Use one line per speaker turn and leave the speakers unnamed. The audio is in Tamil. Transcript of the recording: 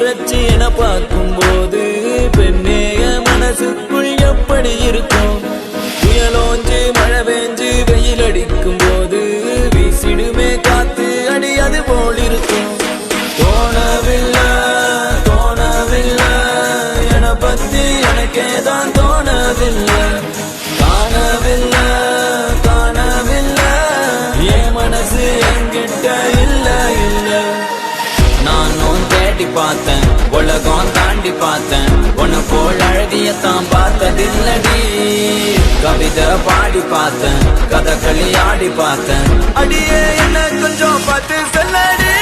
மறைச்சு என பார்க்கும் போது பெண்ணேய மனசுக்குள் எப்படி இருக்கும்? புயலோஞ்சு மழை பெஞ்சு வெயில் அடிக்கும் போது வீசிடுமே காத்து அடி அது போல் இருக்கும். தோணவில்லை தோணவில்லை என பத்தி எனக்கேதான் தோணவில்லை. காணவில்லை காணவில்லை என் மனசு என்கிட்ட இல்ல இல்ல. நானும் தேடி பார்த்தேன் உலகம் தாண்டி பார்த்தேன் உன்னை போல் அழகியத்தான் பார்த்ததில்லடி. கவிதை பாடி பார்த்தேன் கதகளி ஆடி பார்த்தேன் அடியே என்ன கொஞ்சம் பார்த்து சொல்லடி.